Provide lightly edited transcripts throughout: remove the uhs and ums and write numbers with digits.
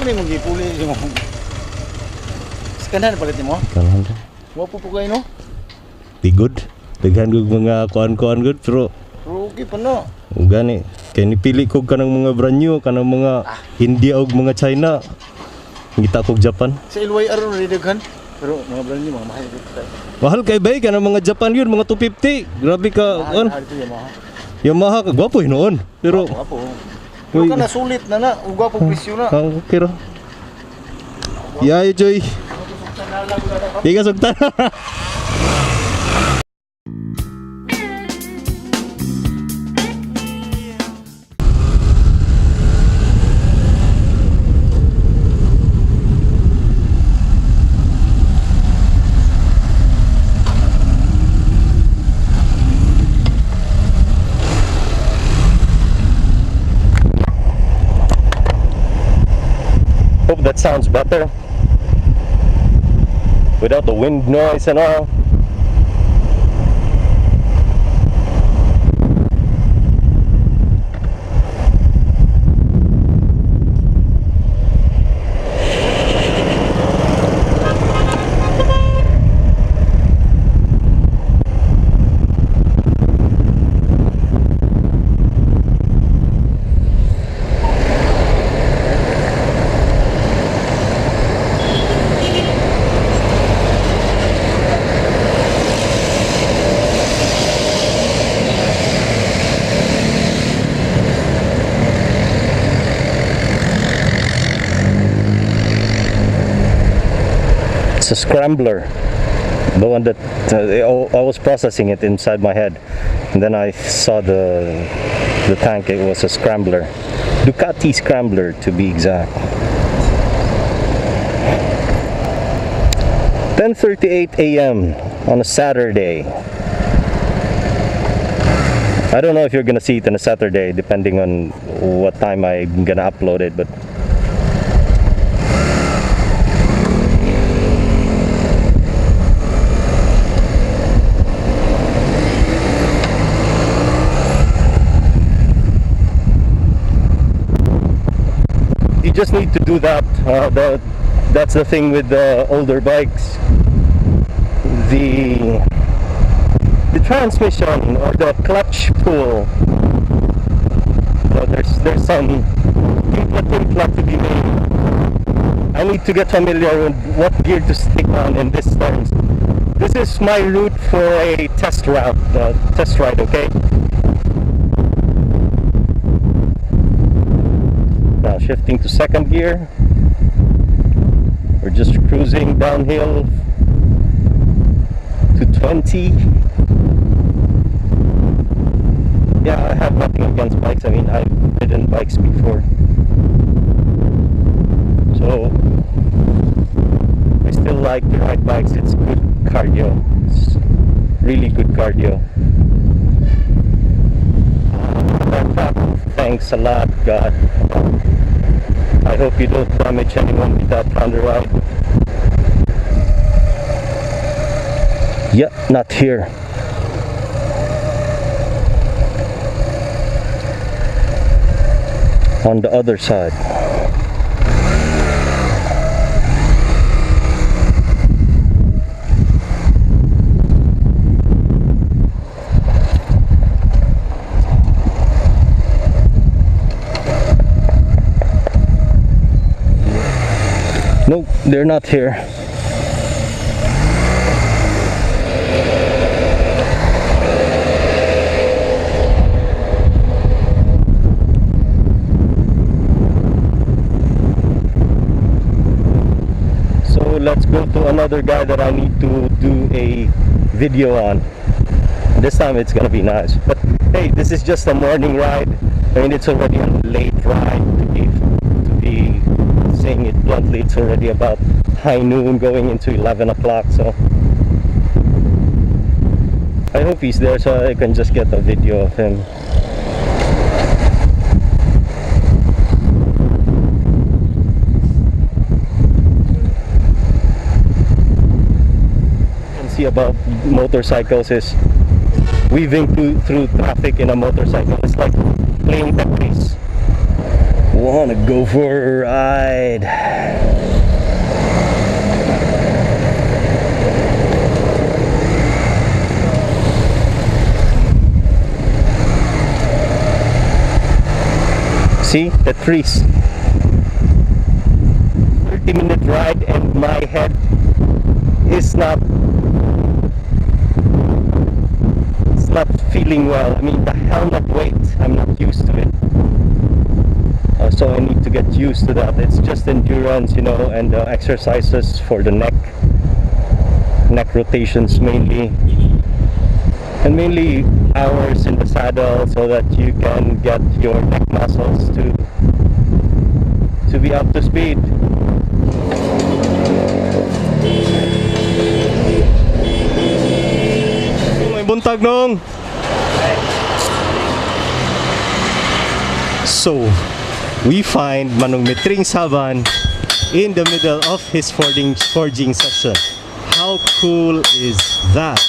ni mo gipuli mo. Skanhan palit mo? Kanan. Wapo po kayo no? Tigod. Daghan kog mga kuan-kuan good pero okay pa no. gani kay nipili ko kanang mga brand new, kanang mga India ug mga China. Ngita kog Japan. Sa Ilway aron ri daghan. Pero mga brand new mga mahal dito. Mahal kay bay kanang mga Japan yun, mga 250. Grabe ka kuan. Yamaha ka gwapo noon. Pero gwapo. Pero kana sulit na gwapo presyo na. Okay ra. Yayo Joy. Tiga sugtan. Hope that sounds better without the wind noise and all. It's a scrambler, the one that I was processing it inside my head, and then I saw the tank. It was a scrambler, Ducati scrambler to be exact. 10:38 a.m. on a Saturday. I don't know if you're gonna see it on a Saturday, depending on what time I'm gonna upload it, but just need to do that. That's the thing with the older bikes. The transmission or the clutch pull. So there's some input to be made. I need to get familiar with what gear to stick on in this turns. This is my route for a test ride. Okay. Now shifting to second gear, we're just cruising downhill to 20. Yeah, I have nothing against bikes. I mean, I've ridden bikes before, so I still like to ride bikes. It's good cardio. It's really good cardio. Thanks a lot, God. I hope you don't damage anyone with that on the ride. Yeah, not here. On the other side. Nope, they're not here. So let's go to another guy that I need to do a video on. This time it's gonna be nice. But hey, this is just a morning ride. I mean, it's already a late ride to be saying it bluntly. It's already about high noon going into 11 o'clock, so I hope he's there so I can just get a video of him. See about motorcycles is weaving through traffic in a motorcycle. It's like playing Tetris. What a go for a ride. See the trees. 30-minute ride and my head is not feeling well. I mean, the helmet weight, I'm not used to it. So I need to get used to that. It's just endurance, you know, and exercises for the neck rotations mainly, and mainly hours in the saddle so that you can get your neck muscles to be up to speed. May buntag nung. So we find Manong Mitring Saban in the middle of his forging session. How cool is that?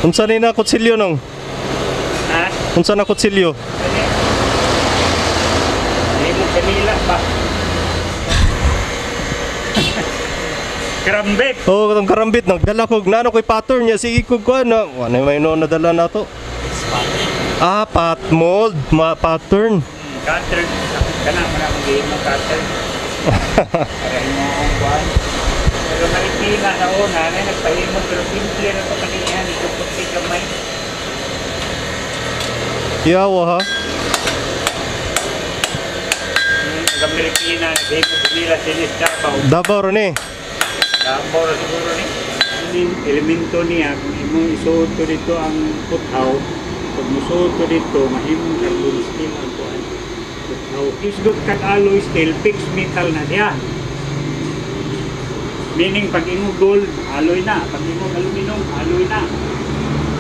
Unsa ni na kutsilyo nung? Ha? Unsa na kutsilyo? Hindi mo kanila pa. Karambit. Oh, katong karambit nagdala ko nano koy pattern niya sige ko na. Ano may no nadala na to? Ah, pat mold, pattern. Pattern. Kana man ang game mo pattern. Aray mo ang kuan. Pero Marikina na una, nagpahimo pero simple na ito kanina, ito puti kamay. Yawa ha? Ang Marikina, naghimo nila sinis Davao. Davao rin eh. Davao rin siguro ni. Elemento niya, kung imong isuot ko dito ang puthaw, pag musuot ko dito, mahimong carbon steel ang kuan. Puthaw. Isgot kag alloy steel, fixed metal na siya. Meaning, pag ingo gold, alloy na. Pag ingo aluminum, alloy na.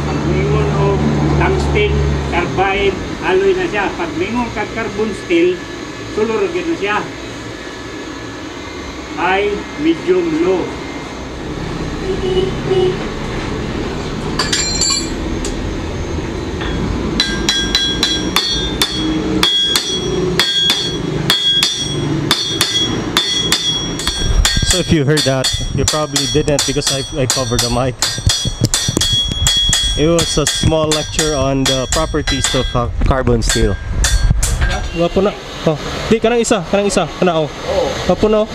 Pag ingo o tungsten, carbide, alloy na siya. Pag ingo kag carbon steel, tulurugin na siya. High, medium, low. So if you heard that, you probably didn't because I covered the mic. It was a small lecture on the properties of carbon steel. Wapo na. Oh, di kanang isa, kana oh. Wapo na.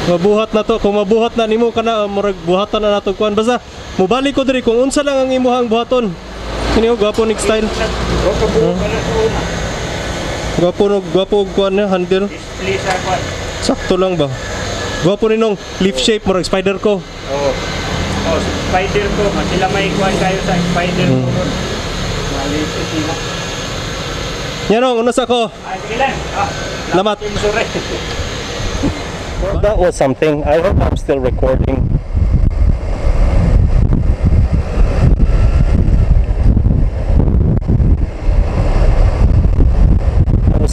Mabuhat na to, kung mabuhat na nimo kana murag buhatan na nato kuan basta mobalik ko diri kung unsa lang ang imuhang buhaton. Kini oh gwapo nig style. Gwapo kuan na handle. Sakto lang ba? Gwapo ni nung leaf shape murag spider ko. Oo. Oh, spider ko, sila may kuan kayo sa spider ko. Maliit sila. Yan oh, unas ako. Ay sige lang. Lamat. That was something. I hope I'm still recording.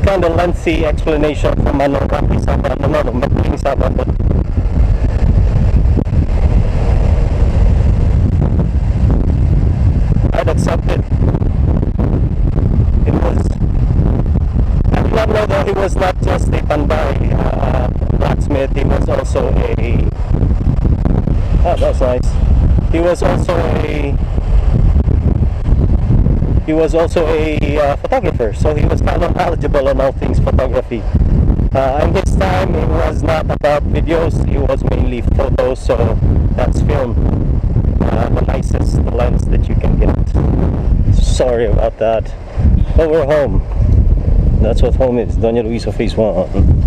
Kind of lengthy explanation from Mitring Saban, but I'd accept it. It was, I did not know that he was not just a Panday blacksmith, he was also a, oh that's nice, he was also a photographer, so he was kind of knowledgeable on all things photography. In his time, it was not about videos, it was mainly photos, so that's film. The nicest lens that you can get. Sorry about that. But we're home. That's what home is. Doña Luisa Phase 1.